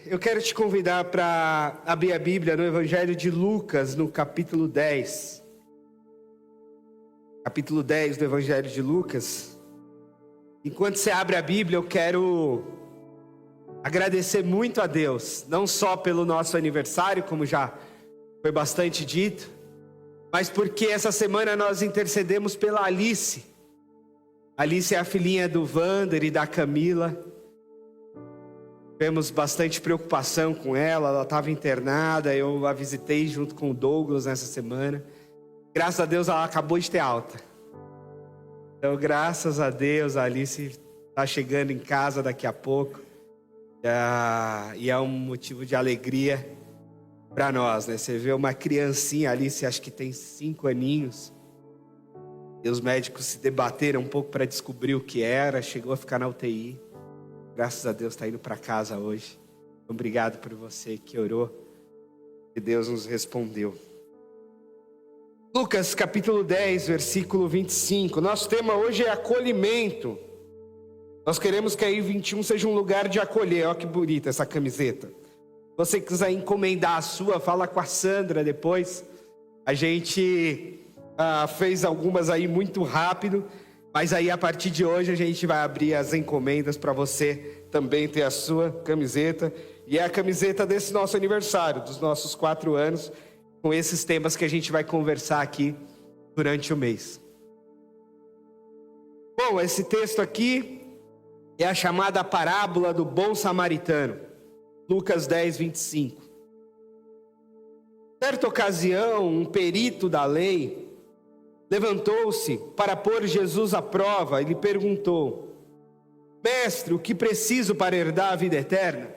eu quero te convidar para abrir a Bíblia no Evangelho de Lucas, no capítulo 10. Capítulo 10 do Evangelho de Lucas. Enquanto você abre a Bíblia, eu quero agradecer muito a Deus, não só pelo nosso aniversário, como já foi bastante dito, mas porque essa semana nós intercedemos pela Alice. Alice é a filhinha do Vander e da Camila. Tivemos bastante preocupação com ela estava internada, eu a visitei junto com o Douglas nessa semana. Graças a Deus ela acabou de ter alta. Então, graças a Deus, a Alice está chegando em casa daqui a pouco. E é um motivo de alegria para nós, né? Você vê uma criancinha, a Alice acho que tem 5 aninhos. E os médicos se debateram um pouco para descobrir o que era, chegou a ficar na UTI. Graças a Deus está indo para casa hoje. Obrigado por você que orou, que Deus nos respondeu. Lucas capítulo 10, versículo 25. Nosso tema hoje é acolhimento. Nós queremos que aí 21 seja um lugar de acolher. Olha que bonita essa camiseta. Se você quiser encomendar a sua, fala com a Sandra depois. A gente fez algumas aí muito rápido, mas aí a partir de hoje a gente vai abrir as encomendas para você também ter a sua camiseta. E é a camiseta desse nosso aniversário, dos nossos 4 anos, com esses temas que a gente vai conversar aqui durante o mês. Bom, esse texto aqui é a chamada parábola do bom samaritano, Lucas 10, 25. Certa ocasião, um perito da lei levantou-se para pôr Jesus à prova e lhe perguntou: Mestre, o que preciso para herdar a vida eterna?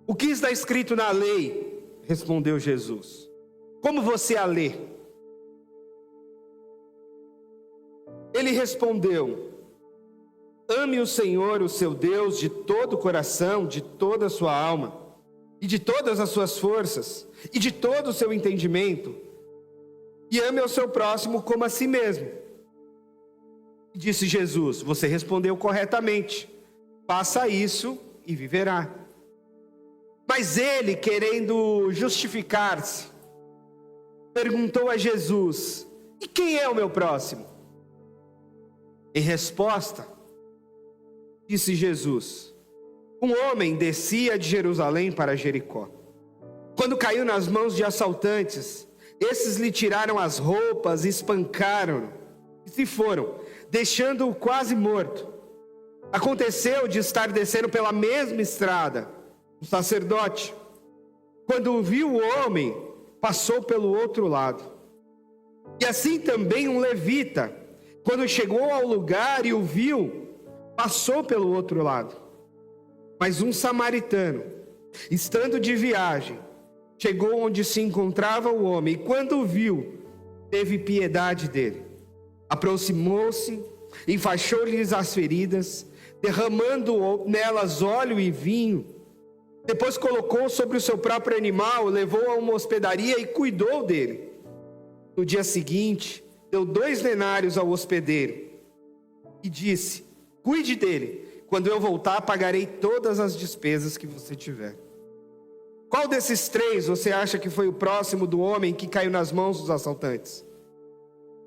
O que está escrito na lei? Respondeu Jesus. Como você a lê? Ele respondeu: Ame o Senhor, o seu Deus, de todo o coração, de toda a sua alma, e de todas as suas forças, e de todo o seu entendimento, e ame ao seu próximo como a si mesmo. E disse Jesus: Você respondeu corretamente, faça isso e viverá. Mas ele, querendo justificar-se, perguntou a Jesus: E quem é o meu próximo? Em resposta, disse Jesus: Um homem descia de Jerusalém para Jericó. Quando caiu nas mãos de assaltantes, esses lhe tiraram as roupas, espancaram-no e se foram, deixando-o quase morto. Aconteceu de estar descendo pela mesma estrada um sacerdote. Quando viu o homem, passou pelo outro lado. E assim também um levita, quando chegou ao lugar e o viu, passou pelo outro lado. Mas um samaritano, estando de viagem, chegou onde se encontrava o homem, e quando o viu, teve piedade dele. Aproximou-se, enfaixou-lhes as feridas, derramando nelas óleo e vinho. Depois colocou sobre o seu próprio animal, levou a uma hospedaria e cuidou dele. No dia seguinte, deu 2 denários ao hospedeiro e disse: Cuide dele, quando eu voltar pagarei todas as despesas que você tiver. Qual desses 3 você acha que foi o próximo do homem que caiu nas mãos dos assaltantes?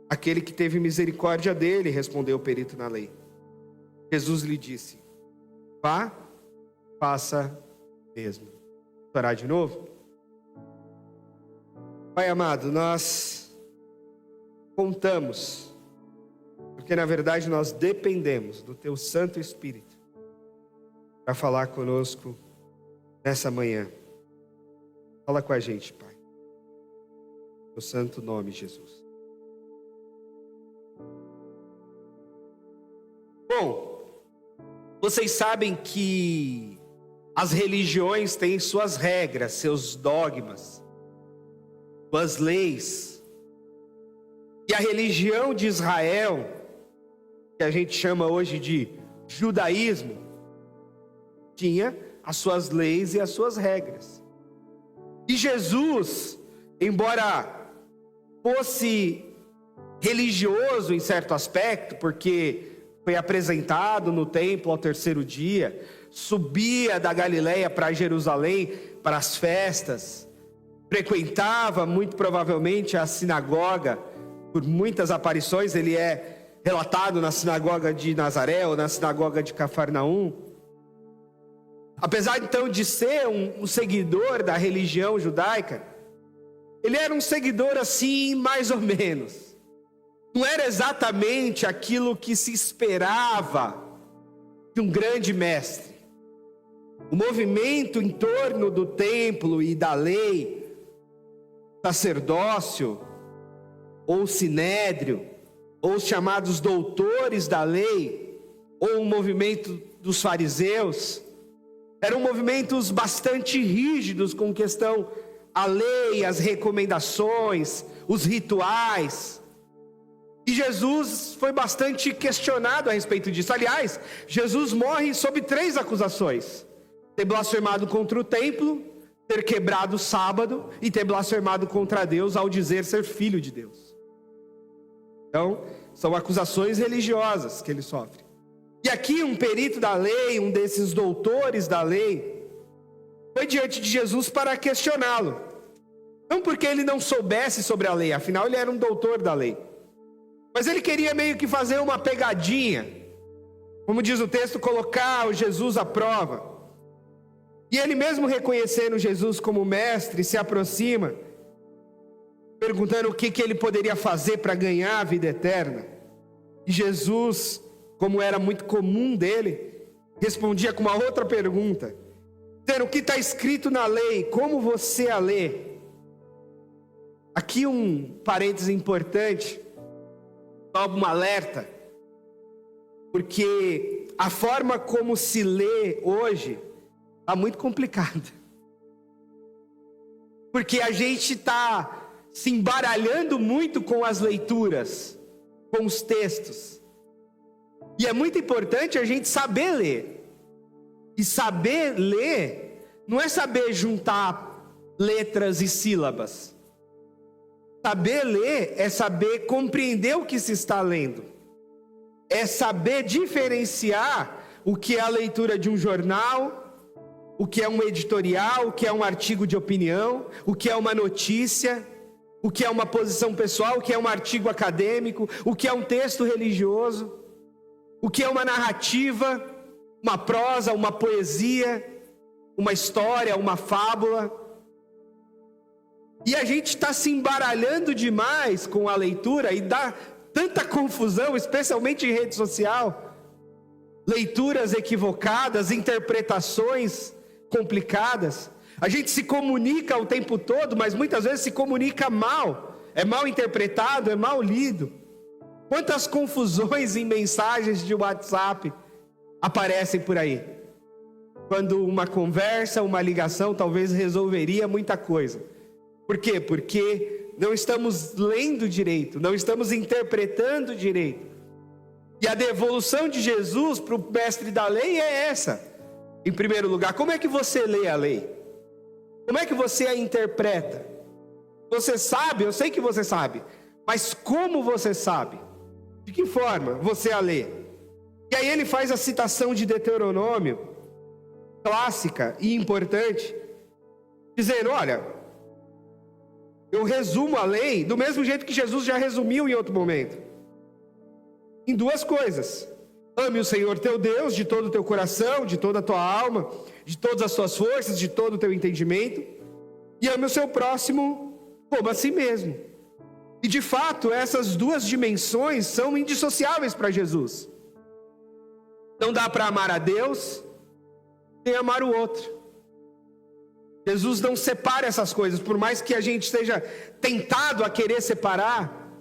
Aquele que teve misericórdia dele, respondeu o perito na lei. Jesus lhe disse: Vá, faça mesmo. Vamos orar de novo? Pai amado, nós contamos, porque na verdade nós dependemos do Teu Santo Espírito para falar conosco nessa manhã. Fala com a gente, Pai. No santo nome, Jesus. Bom, vocês sabem que as religiões têm suas regras, seus dogmas, suas leis. E a religião de Israel, que a gente chama hoje de judaísmo, tinha as suas leis e as suas regras. E Jesus, embora fosse religioso em certo aspecto, porque foi apresentado no templo ao terceiro dia, subia da Galileia para Jerusalém, para as festas, frequentava muito provavelmente a sinagoga, por muitas aparições. Ele é relatado na sinagoga de Nazaré ou na sinagoga de Cafarnaum. Apesar então de ser um seguidor da religião judaica, ele era um seguidor assim, mais ou menos. Não era exatamente aquilo que se esperava de um grande mestre. O movimento em torno do templo e da lei, sacerdócio, ou sinédrio, ou os chamados doutores da lei, ou o movimento dos fariseus, eram movimentos bastante rígidos com questão à lei, as recomendações, os rituais. E Jesus foi bastante questionado a respeito disso. Aliás, Jesus morre sob 3 acusações: ter blasfemado contra o templo, ter quebrado o sábado e ter blasfemado contra Deus ao dizer ser filho de Deus. Então, são acusações religiosas que ele sofre. E aqui um perito da lei, um desses doutores da lei, foi diante de Jesus para questioná-lo. Não porque ele não soubesse sobre a lei, afinal ele era um doutor da lei. Mas ele queria meio que fazer uma pegadinha, como diz o texto, colocar o Jesus à prova. E ele mesmo reconhecendo Jesus como mestre, se aproxima, perguntando o que ele poderia fazer para ganhar a vida eterna. E Jesus, como era muito comum dele, respondia com uma outra pergunta, dizendo: o que está escrito na lei, como você a lê? Aqui um parêntese importante, só um alerta, porque a forma como se lê hoje está muito complicada. Porque a gente está se embaralhando muito com as leituras, com os textos. E é muito importante a gente saber ler. E saber ler não é saber juntar letras e sílabas. Saber ler é saber compreender o que se está lendo. É saber diferenciar o que é a leitura de um jornal, o que é um editorial, o que é um artigo de opinião, o que é uma notícia, o que é uma posição pessoal, o que é um artigo acadêmico, o que é um texto religioso, o que é uma narrativa, uma prosa, uma poesia, uma história, uma fábula. E a gente está se embaralhando demais com a leitura e dá tanta confusão, especialmente em rede social. Leituras equivocadas, interpretações complicadas. A gente se comunica o tempo todo, mas muitas vezes se comunica mal. É mal interpretado, é mal lido. Quantas confusões em mensagens de WhatsApp aparecem por aí? Quando uma conversa, uma ligação talvez resolveria muita coisa. Por quê? Porque não estamos lendo direito, não estamos interpretando direito. E a devolução de Jesus para o mestre da lei é essa. Em primeiro lugar, como é que você lê a lei? Como é que você a interpreta? Você sabe, eu sei que você sabe, mas como você sabe? De que forma você a lê? E aí ele faz a citação de Deuteronômio, clássica e importante, dizendo: olha, eu resumo a lei do mesmo jeito que Jesus já resumiu em outro momento, em 2 coisas: ame o Senhor teu Deus de todo o teu coração, de toda a tua alma, de todas as tuas forças, de todo o teu entendimento, e ame o seu próximo como a si mesmo. E de fato essas 2 dimensões são indissociáveis para Jesus. Não dá para amar a Deus sem amar o outro. Jesus não separa essas coisas, por mais que a gente esteja tentado a querer separar,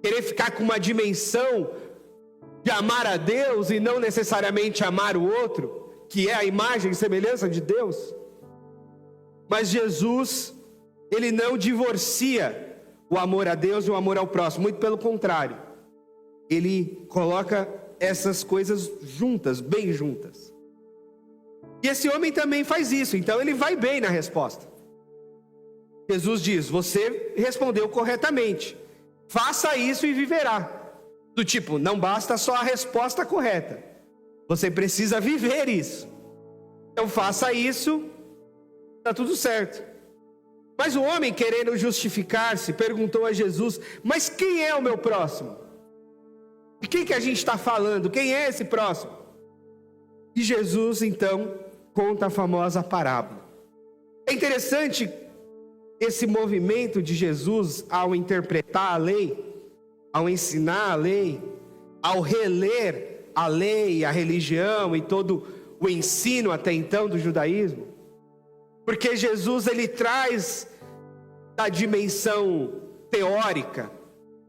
querer ficar com uma dimensão de amar a Deus e não necessariamente amar o outro, que é a imagem e semelhança de Deus. Mas Jesus, ele não divorcia o amor a Deus e o amor ao próximo, muito pelo contrário. Ele coloca essas coisas juntas, bem juntas. E esse homem também faz isso, então ele vai bem na resposta. Jesus diz: você respondeu corretamente, faça isso e viverá. Do tipo, não basta só a resposta correta, você precisa viver isso. Então faça isso, está tudo certo. Mas o homem, querendo justificar-se, perguntou a Jesus: mas quem é o meu próximo? De quem que a gente está falando? Quem é esse próximo? E Jesus então conta a famosa parábola. É interessante esse movimento de Jesus ao interpretar a lei, ao ensinar a lei, ao reler a lei, a religião e todo o ensino até então do judaísmo. Porque Jesus, ele traz da dimensão teórica,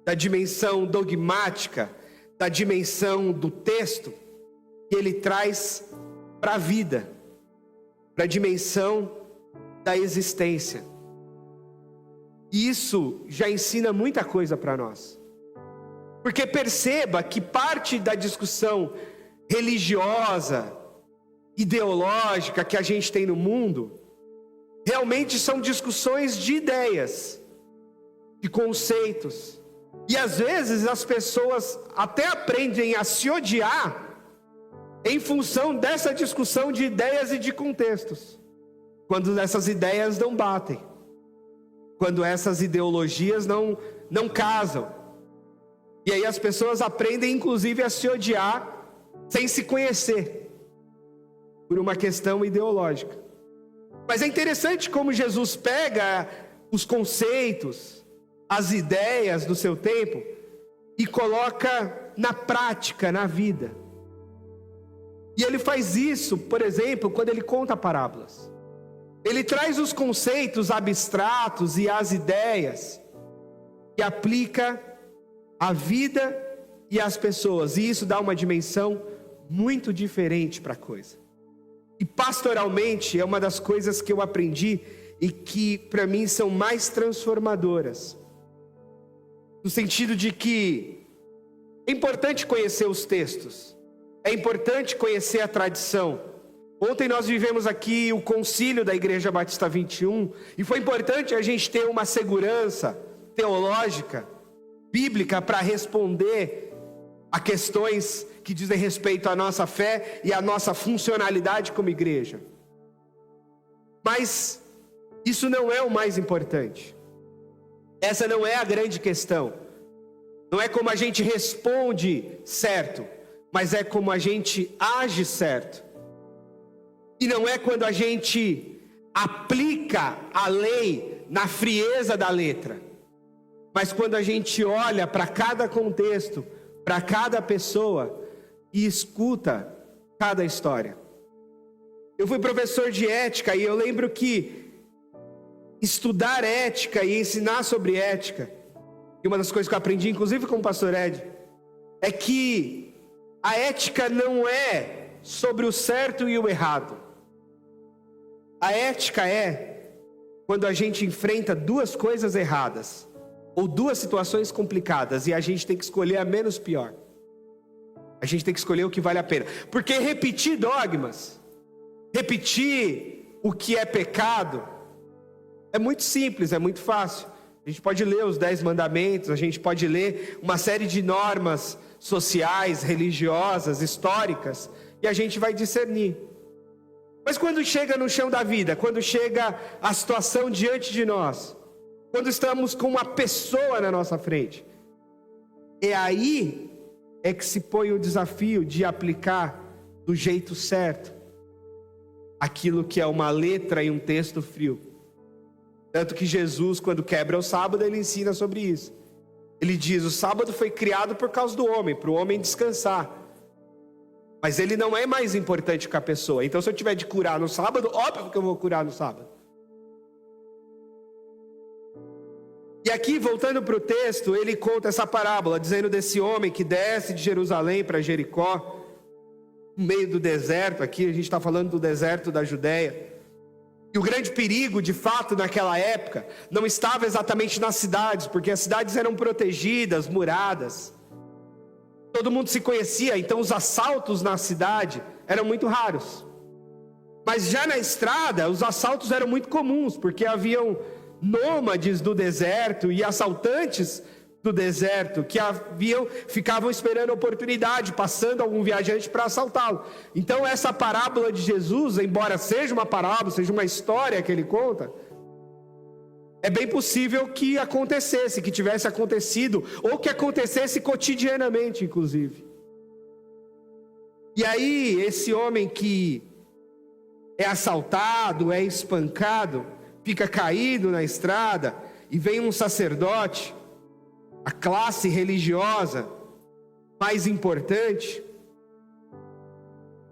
da dimensão dogmática, da dimensão do texto, e ele traz para a vida, para a dimensão da existência. E isso já ensina muita coisa para nós. Porque perceba que parte da discussão religiosa, ideológica que a gente tem no mundo, realmente são discussões de ideias, de conceitos. E às vezes as pessoas até aprendem a se odiar em função dessa discussão de ideias e de contextos. Quando essas ideias não batem, quando essas ideologias não casam. E aí as pessoas aprendem inclusive a se odiar sem se conhecer, por uma questão ideológica. Mas é interessante como Jesus pega os conceitos, as ideias do seu tempo e coloca na prática, na vida. E ele faz isso, por exemplo, quando ele conta parábolas. Ele traz os conceitos abstratos e as ideias e aplica à vida e às pessoas. E isso dá uma dimensão muito diferente para a coisa. E pastoralmente é uma das coisas que eu aprendi e que para mim são mais transformadoras. No sentido de que é importante conhecer os textos, é importante conhecer a tradição. Ontem nós vivemos aqui o concílio da Igreja Batista 21 e foi importante a gente ter uma segurança teológica, bíblica, para responder a questões que dizem respeito à nossa fé e à nossa funcionalidade como igreja. Mas isso não é o mais importante. Essa não é a grande questão. Não é como a gente responde certo, mas é como a gente age certo. E não é quando a gente aplica a lei na frieza da letra, mas quando a gente olha para cada contexto, para cada pessoa e escuta cada história. Eu fui professor de ética e eu lembro que estudar ética e ensinar sobre ética, e uma das coisas que eu aprendi, inclusive com o pastor Ed, é que a ética não é sobre o certo e o errado. A ética é quando a gente enfrenta duas coisas erradas, ou duas situações complicadas, e a gente tem que escolher a menos pior. A gente tem que escolher o que vale a pena. Porque repetir dogmas, repetir o que é pecado, é muito simples, é muito fácil. A gente pode ler os 10 mandamentos, a gente pode ler uma série de normas sociais, religiosas, históricas, e a gente vai discernir. Mas quando chega no chão da vida, quando chega a situação diante de nós, quando estamos com uma pessoa na nossa frente, é aí é que se põe o desafio de aplicar do jeito certo aquilo que é uma letra e um texto frio. Tanto que Jesus, quando quebra o sábado, ele ensina sobre isso. Ele diz: o sábado foi criado por causa do homem, para o homem descansar. Mas ele não é mais importante que a pessoa. Então, se eu tiver de curar no sábado, óbvio que eu vou curar no sábado. E aqui, voltando para o texto, ele conta essa parábola, dizendo desse homem que desce de Jerusalém para Jericó, no meio do deserto. Aqui a gente está falando do deserto da Judéia. E o grande perigo, de fato, naquela época, não estava exatamente nas cidades, porque as cidades eram protegidas, muradas. Todo mundo se conhecia, então os assaltos na cidade eram muito raros. Mas já na estrada, os assaltos eram muito comuns, porque haviam nômades do deserto e assaltantes do deserto, que ficavam esperando a oportunidade, passando algum viajante para assaltá-lo. Então essa parábola de Jesus, embora seja uma parábola, seja uma história que ele conta, é bem possível que acontecesse, que tivesse acontecido, ou que acontecesse cotidianamente, inclusive. E aí, esse homem que é assaltado, é espancado, fica caído na estrada, e vem um sacerdote, a classe religiosa mais importante,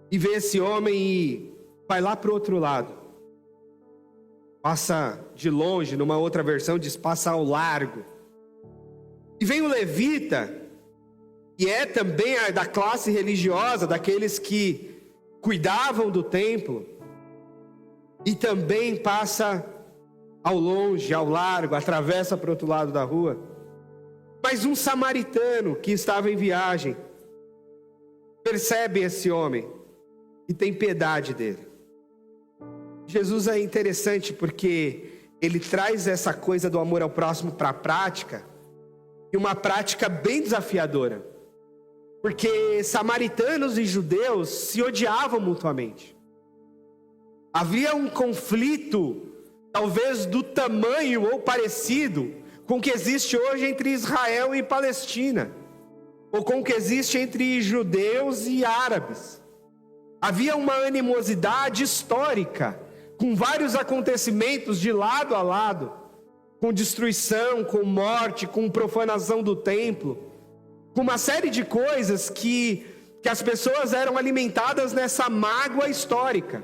e vê esse homem e vai lá para o outro lado. Passa de longe, numa outra versão diz passa ao largo. E vem o levita, que é também da classe religiosa, daqueles que cuidavam do templo, e também passa ao longe, ao largo, atravessa para o outro lado da rua. Mas um samaritano que estava em viagem percebe esse homem e tem piedade dele. Jesus é interessante porque ele traz essa coisa do amor ao próximo para a prática, e uma prática bem desafiadora, porque samaritanos e judeus se odiavam mutuamente. Havia um conflito, talvez do tamanho ou parecido com o que existe hoje entre Israel e Palestina, ou com o que existe entre judeus e árabes. Havia uma animosidade histórica, com vários acontecimentos de lado a lado, com destruição, com morte, com profanação do templo, com uma série de coisas que as pessoas eram alimentadas nessa mágoa histórica.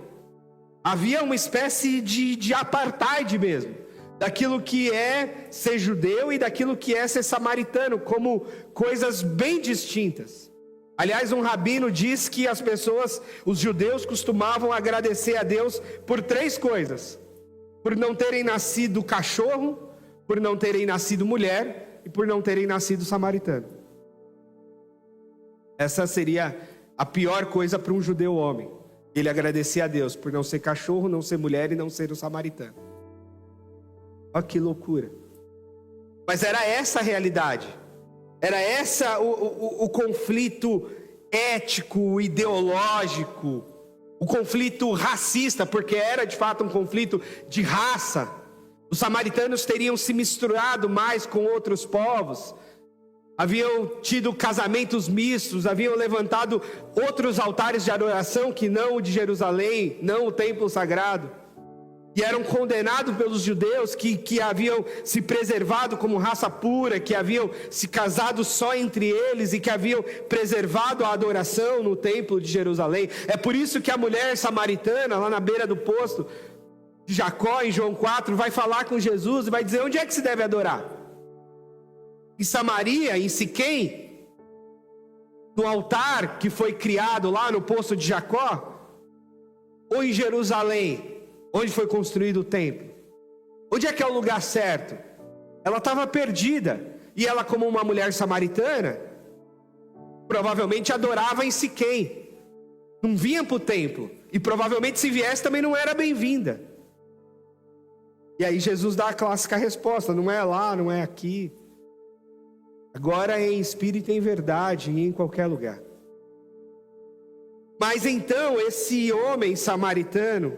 Havia uma espécie de apartheid mesmo, daquilo que é ser judeu e daquilo que é ser samaritano, como coisas bem distintas. Aliás, um rabino diz que as pessoas, os judeus, costumavam agradecer a Deus por 3 coisas: por não terem nascido cachorro, por não terem nascido mulher e por não terem nascido samaritano. Essa seria a pior coisa para um judeu homem: ele agradecer a Deus por não ser cachorro, não ser mulher e não ser um samaritano. Olha que loucura. Mas era essa a realidade. Era essa o conflito ético, ideológico, o conflito racista, porque era de fato um conflito de raça. Os samaritanos teriam se misturado mais com outros povos, haviam tido casamentos mistos, haviam levantado outros altares de adoração que não o de Jerusalém, não o templo sagrado. E eram condenados pelos judeus que haviam se preservado como raça pura, que haviam se casado só entre eles e que haviam preservado a adoração no templo de Jerusalém. É por isso que a mulher samaritana, lá na beira do poço de Jacó, em João 4, vai falar com Jesus e vai dizer: onde é que se deve adorar? Em Samaria, em Siquém, no altar que foi criado lá no poço de Jacó? Ou em Jerusalém, onde foi construído o templo? Onde é que é o lugar certo? Ela estava perdida. E ela, como uma mulher samaritana, provavelmente adorava em Siquém. Não vinha para o templo. E provavelmente, se viesse, também não era bem-vinda. E aí Jesus dá a clássica resposta: não é lá, não é aqui. Agora é em espírito e em verdade, e em qualquer lugar. Mas então, esse homem samaritano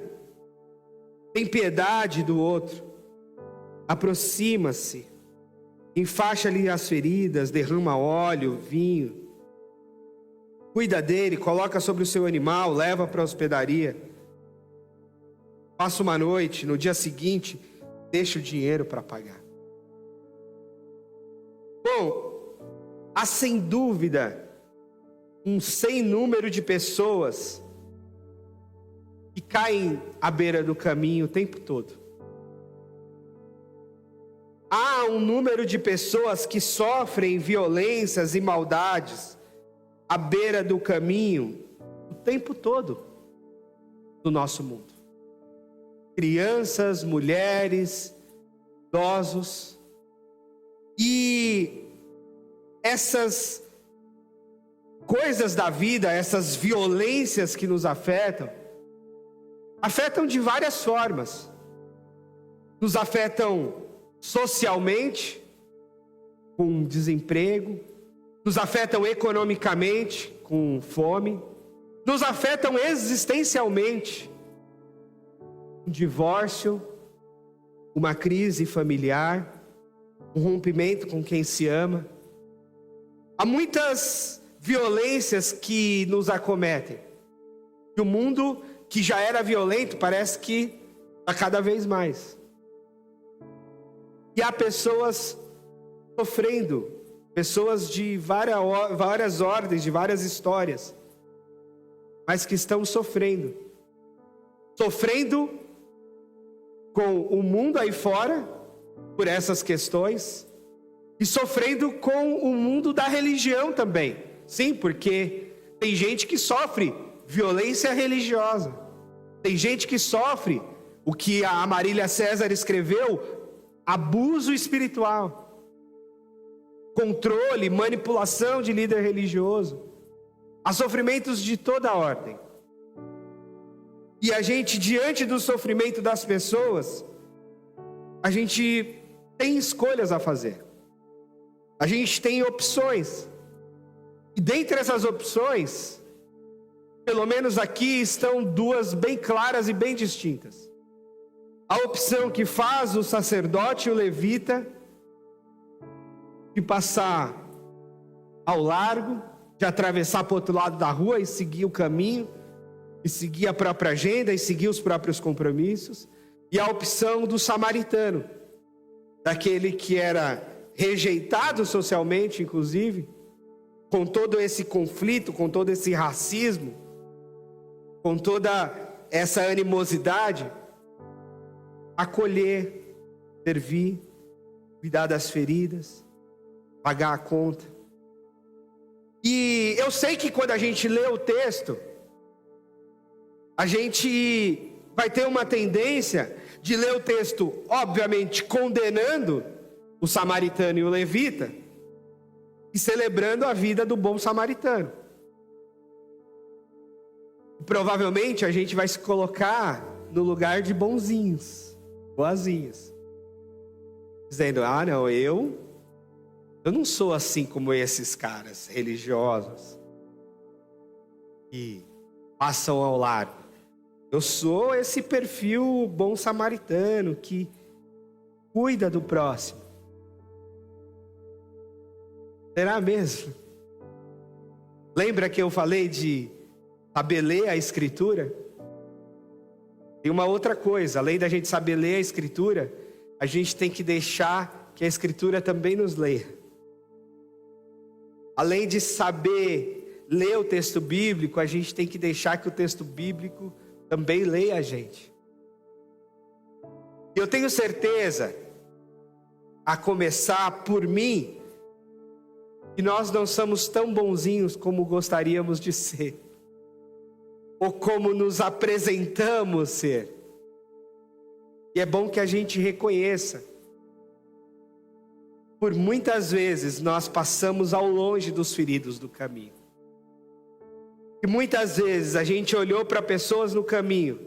tem piedade do outro, aproxima-se, enfaixa-lhe as feridas, derrama óleo, vinho, cuida dele, coloca sobre o seu animal, leva para a hospedaria, passa uma noite, no dia seguinte deixa o dinheiro para pagar. Bom, há sem dúvida um sem número de pessoas que caem à beira do caminho o tempo todo. Há um número de pessoas que sofrem violências e maldades à beira do caminho o tempo todo do nosso mundo. Crianças, mulheres, idosos. E essas coisas da vida, essas violências que nos afetam de várias formas. Nos afetam socialmente, com desemprego, nos afetam economicamente, com fome, nos afetam existencialmente, um divórcio, uma crise familiar, um rompimento com quem se ama. Há muitas violências que nos acometem. E o mundo que já era violento parece que está cada vez mais. E há pessoas sofrendo, pessoas de várias ordens, de várias histórias, mas que estão sofrendo com o mundo aí fora, por essas questões, e sofrendo com o mundo da religião também. Sim, porque tem gente que sofre violência religiosa, tem gente que sofre o que a Marília César escreveu, abuso espiritual, controle, manipulação de líder religioso. Há sofrimentos de toda ordem. E a gente, diante do sofrimento das pessoas, a gente tem escolhas a fazer. A gente tem opções. E dentre essas opções, pelo menos aqui estão duas bem claras e bem distintas. A opção que faz o sacerdote e o levita de passar ao largo, de atravessar para o outro lado da rua e seguir o caminho, e seguir a própria agenda, e seguir os próprios compromissos. E a opção do samaritano, daquele que era rejeitado socialmente, inclusive, com todo esse conflito, com todo esse racismo, com toda essa animosidade, acolher, servir, cuidar das feridas, pagar a conta. E eu sei que quando a gente lê o texto, a gente vai ter uma tendência de ler o texto, obviamente, condenando o samaritano e o levita, e celebrando a vida do bom samaritano. E provavelmente a gente vai se colocar no lugar de bonzinhos, boazinhos, dizendo, não, eu não sou assim como esses caras religiosos que passam ao largo. Eu sou esse perfil bom samaritano que cuida do próximo. Será mesmo? Lembra que eu falei de saber ler a Escritura? Tem uma outra coisa, além da gente saber ler a Escritura, a gente tem que deixar que a Escritura também nos leia. Além de saber ler o texto bíblico, a gente tem que deixar que o texto bíblico também leia a gente. Eu tenho certeza, a começar por mim, que nós não somos tão bonzinhos como gostaríamos de ser, ou como nos apresentamos ser. E é bom que a gente reconheça. Por muitas vezes nós passamos ao longe dos feridos do caminho. E muitas vezes a gente olhou para pessoas no caminho,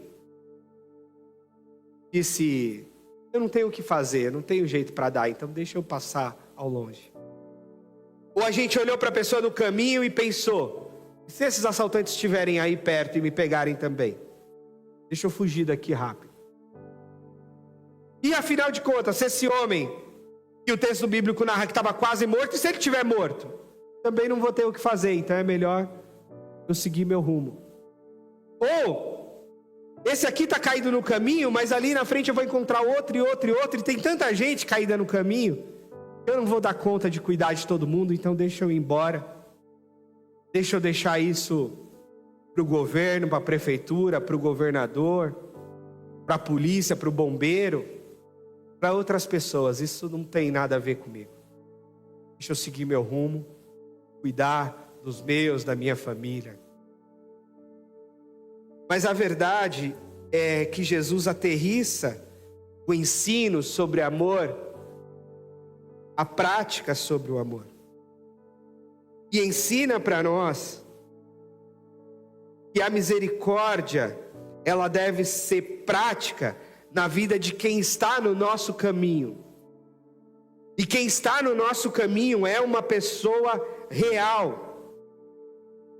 disse, eu não tenho o que fazer, eu não tenho jeito para dar, então deixa eu passar ao longe. Ou a gente olhou para a pessoa no caminho e pensou, se esses assaltantes estiverem aí perto e me pegarem também, deixa eu fugir daqui rápido. E afinal de contas, se esse homem, que o texto bíblico narra que estava quase morto, e se ele estiver morto, também não vou ter o que fazer, então é melhor eu seguir meu rumo. Ou, esse aqui está caído no caminho, mas ali na frente eu vou encontrar outro, e tem tanta gente caída no caminho, eu não vou dar conta de cuidar de todo mundo, então deixa eu ir embora. Deixa eu deixar isso para o governo, para a prefeitura, para o governador, para a polícia, para o bombeiro, para outras pessoas. Isso não tem nada a ver comigo. Deixa eu seguir meu rumo, cuidar dos meus, da minha família. Mas a verdade é que Jesus aterrissa o ensino sobre amor, a prática sobre o amor. E ensina para nós que a misericórdia, ela deve ser prática na vida de quem está no nosso caminho. E quem está no nosso caminho é uma pessoa real,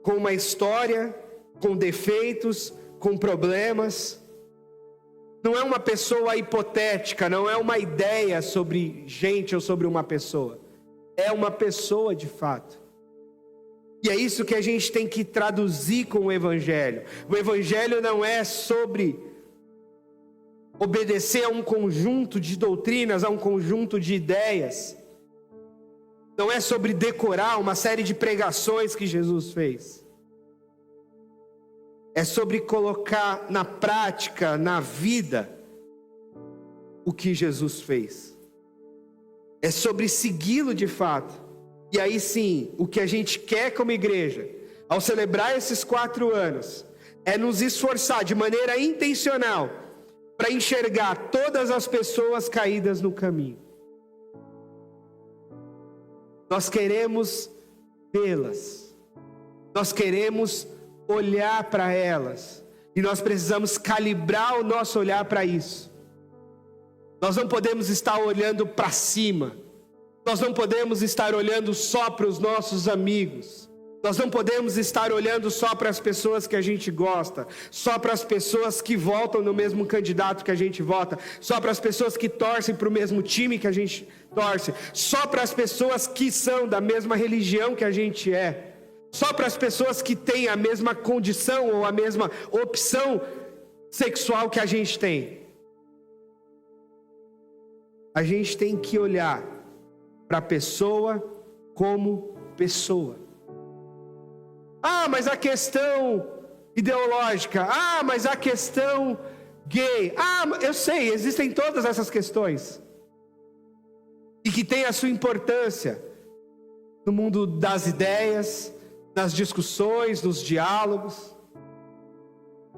com uma história, com defeitos, com problemas. Não é uma pessoa hipotética, não é uma ideia sobre gente ou sobre uma pessoa. É uma pessoa de fato. E é isso que a gente tem que traduzir com o Evangelho. O Evangelho não é sobre obedecer a um conjunto de doutrinas, a um conjunto de ideias. Não é sobre decorar uma série de pregações que Jesus fez. É sobre colocar na prática, na vida, o que Jesus fez. É sobre segui-lo de fato. E aí sim, o que a gente quer como igreja, ao celebrar esses 4 anos, é nos esforçar de maneira intencional para enxergar todas as pessoas caídas no caminho. Nós queremos vê-las. Nós queremos olhar para elas. E nós precisamos calibrar o nosso olhar para isso. Nós não podemos estar olhando para cima. Nós não podemos estar olhando só para os nossos amigos. Nós não podemos estar olhando só para as pessoas que a gente gosta, só para as pessoas que votam no mesmo candidato que a gente vota, só para as pessoas que torcem para o mesmo time que a gente torce, só para as pessoas que são da mesma religião que a gente é, só para as pessoas que têm a mesma condição ou a mesma opção sexual que a gente tem. A gente tem que olhar para a pessoa como pessoa. Ah, mas a questão ideológica. Ah, mas a questão gay. Ah, eu sei, existem todas essas questões. E que tem a sua importância no mundo das ideias, nas discussões, nos diálogos.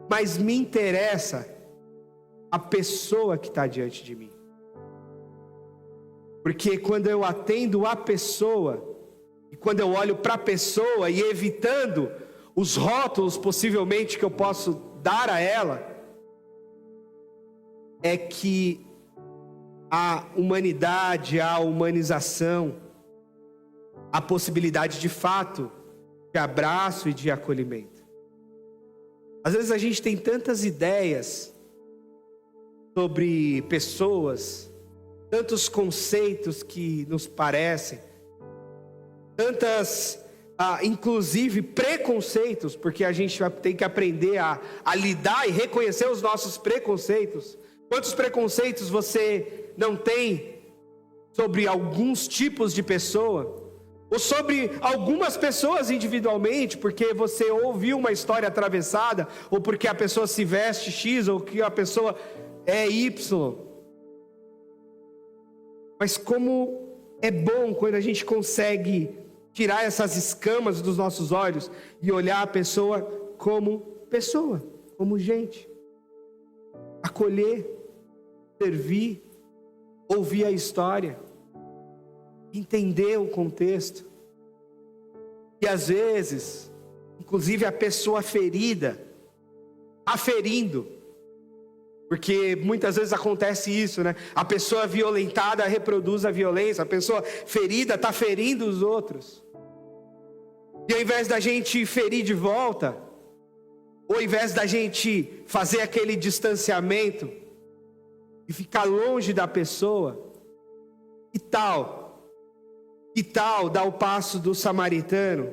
Mas me interessa a pessoa que está diante de mim. Porque quando eu atendo a pessoa, e quando eu olho para a pessoa e evitando os rótulos possivelmente que eu posso dar a ela, é que a humanidade, a humanização, a possibilidade de fato de abraço e de acolhimento. Às vezes a gente tem tantas ideias sobre pessoas, tantos conceitos que nos parecem, tantas, inclusive preconceitos, porque a gente tem que aprender a lidar e reconhecer os nossos preconceitos. Quantos preconceitos você não tem sobre alguns tipos de pessoa? Ou sobre algumas pessoas individualmente, porque você ouviu uma história atravessada, ou porque a pessoa se veste X, ou que a pessoa é Y. Mas como é bom quando a gente consegue tirar essas escamas dos nossos olhos e olhar a pessoa, como gente. Acolher, servir, ouvir a história, entender o contexto. E às vezes, inclusive a pessoa ferida, aferindo. Porque muitas vezes acontece isso, né? A pessoa violentada reproduz a violência, a pessoa ferida está ferindo os outros. E ao invés da gente ferir de volta, ou ao invés da gente fazer aquele distanciamento e ficar longe da pessoa, que tal dar o passo do samaritano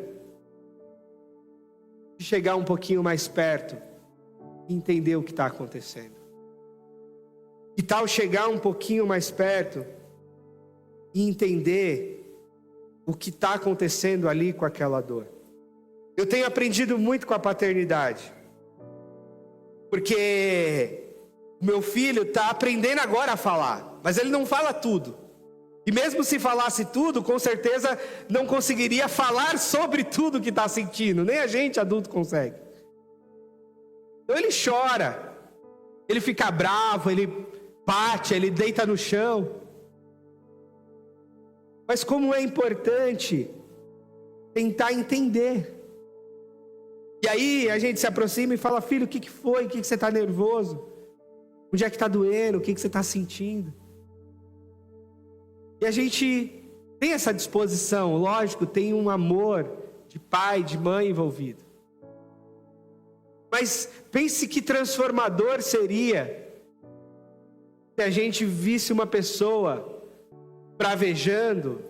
de chegar um pouquinho mais perto e entender o que está acontecendo? Que tal chegar um pouquinho mais perto e entender o que está acontecendo ali com aquela dor? Eu tenho aprendido muito com a paternidade, porque meu filho está aprendendo agora a falar, mas ele não fala tudo. E mesmo se falasse tudo, com certeza não conseguiria falar sobre tudo que está sentindo. Nem a gente adulto consegue. Então ele chora, ele fica bravo, ele bate, ele deita no chão. Mas como é importante tentar entender. E aí a gente se aproxima e fala: filho, o que foi? O que você está nervoso? Onde é que está doendo? O que você está sentindo? E a gente tem essa disposição, lógico, tem um amor de pai, de mãe envolvido. Mas pense que transformador seria se a gente visse uma pessoa bravejando,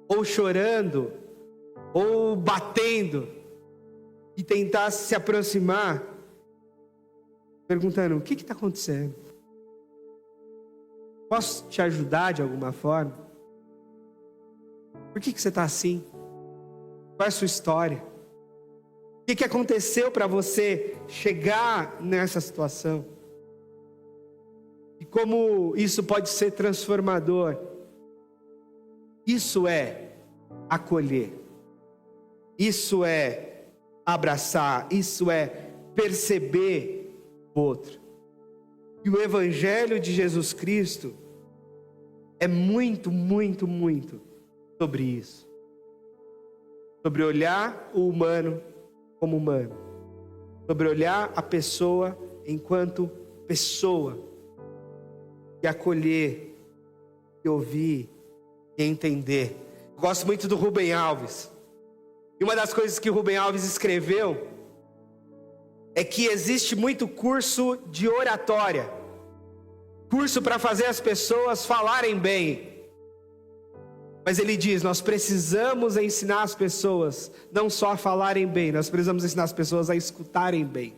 ou chorando, ou batendo, e tentasse se aproximar, perguntando: o que está acontecendo? Posso te ajudar de alguma forma? Por que você está assim? Qual é a sua história? O que aconteceu para você chegar nessa situação? E como isso pode ser transformador? Isso é acolher. Isso é abraçar. Isso é perceber o outro. E o Evangelho de Jesus Cristo é muito, muito, muito sobre isso. Sobre olhar o humano como humano. Sobre olhar a pessoa enquanto pessoa. E acolher, e ouvir, e entender. Eu gosto muito do Rubem Alves. E uma das coisas que o Rubem Alves escreveu é que existe muito curso de oratória. Curso para fazer as pessoas falarem bem. Mas ele diz: nós precisamos ensinar as pessoas não só a falarem bem, nós precisamos ensinar as pessoas a escutarem bem.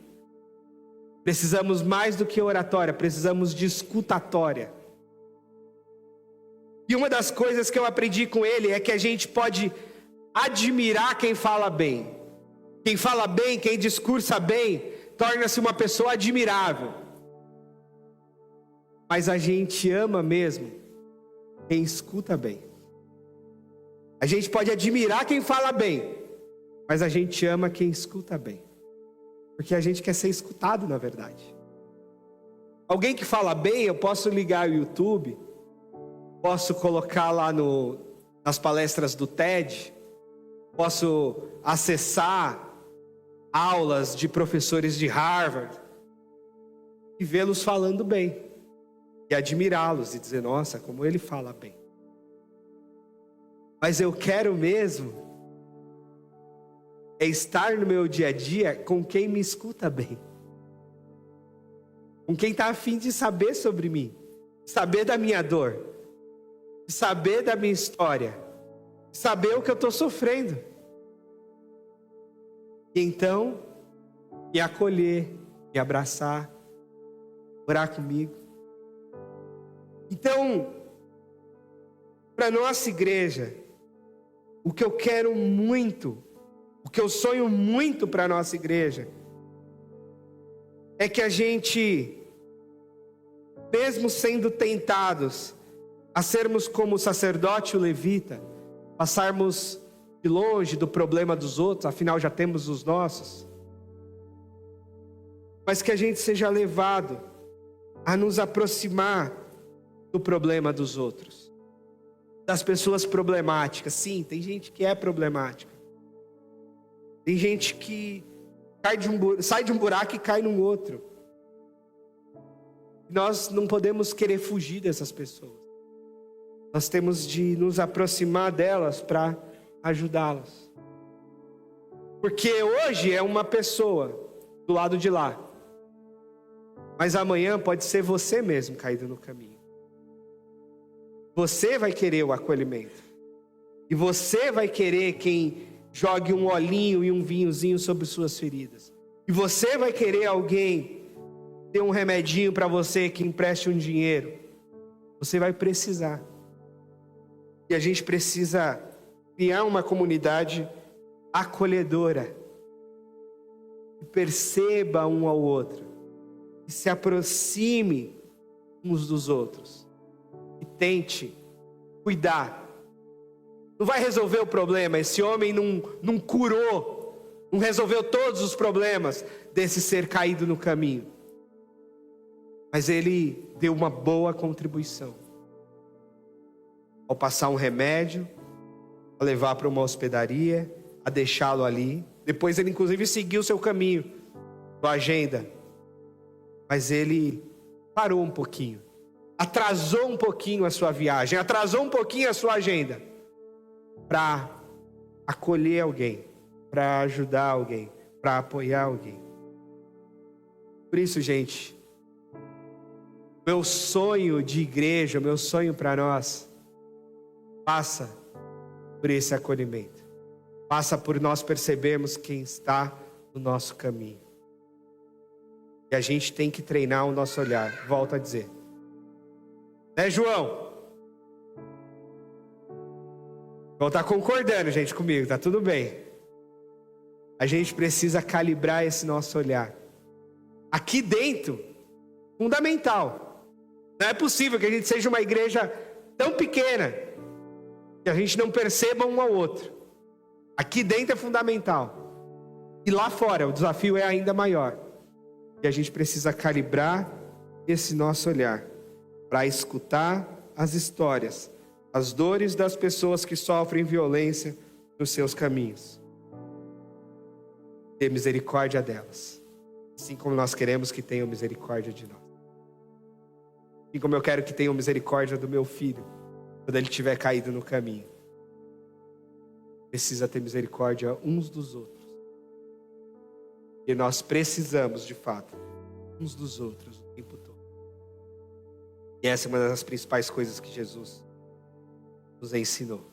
Precisamos mais do que oratória, precisamos de escutatória. E uma das coisas que eu aprendi com ele é que a gente pode admirar quem fala bem. Quem fala bem, quem discursa bem, torna-se uma pessoa admirável. Mas a gente ama mesmo quem escuta bem. A gente pode admirar quem fala bem, mas a gente ama quem escuta bem. Porque a gente quer ser escutado, na verdade. Alguém que fala bem, eu posso ligar o YouTube, posso colocar lá nas palestras do TED, posso acessar aulas de professores de Harvard e vê-los falando bem, e admirá-los e dizer: nossa, como ele fala bem. Mas eu quero mesmo é estar no meu dia a dia com quem me escuta bem, com quem está a fim de saber sobre mim, saber da minha dor, saber da minha história, saber o que eu estou sofrendo, e então me acolher, me abraçar, orar comigo. Então, para nossa igreja, o que eu quero muito, o que eu sonho muito para a nossa igreja, é que a gente, mesmo sendo tentados a sermos como o sacerdote e o levita, passarmos de longe do problema dos outros, afinal já temos os nossos, mas que a gente seja levado a nos aproximar do problema dos outros, das pessoas problemáticas. Sim, tem gente que é problemática. Tem gente que sai de um buraco e cai num outro. Nós não podemos querer fugir dessas pessoas. Nós temos de nos aproximar delas para ajudá-las. Porque hoje é uma pessoa do lado de lá, mas amanhã pode ser você mesmo caído no caminho. Você vai querer o acolhimento. E você vai querer quem jogue um olhinho e um vinhozinho sobre suas feridas. E você vai querer alguém ter um remedinho para você, que empreste um dinheiro. Você vai precisar. E a gente precisa criar uma comunidade acolhedora. Que perceba um ao outro. Que se aproxime uns dos outros. E tente cuidar. Não vai resolver o problema. Esse homem não curou, não resolveu todos os problemas desse ser caído no caminho. Mas ele deu uma boa contribuição. Ao passar um remédio, a levar para uma hospedaria, a deixá-lo ali. Depois ele inclusive seguiu seu caminho, sua agenda. Mas ele parou um pouquinho atrasou um pouquinho a sua viagem, atrasou um pouquinho a sua agenda, para acolher alguém, para ajudar alguém, para apoiar alguém. Por isso, gente, meu sonho de igreja, meu sonho para nós, passa por esse acolhimento. Passa por nós percebermos quem está no nosso caminho. E a gente tem que treinar o nosso olhar. Volto a dizer. Né, João? Vão estar concordando, gente, comigo. Tá tudo bem. A gente precisa calibrar esse nosso olhar. Aqui dentro, fundamental. Não é possível que a gente seja uma igreja tão pequena que a gente não perceba um ao outro. Aqui dentro é fundamental. E lá fora o desafio é ainda maior. E a gente precisa calibrar esse nosso olhar para escutar as histórias, as dores das pessoas que sofrem violência nos seus caminhos. Ter misericórdia delas, assim como nós queremos que tenham misericórdia de nós. Assim como eu quero que tenham misericórdia do meu filho, quando ele tiver caído no caminho. Precisa ter misericórdia uns dos outros. E nós precisamos, de fato, uns dos outros o tempo todo. E essa é uma das principais coisas que Jesus nos ensinou.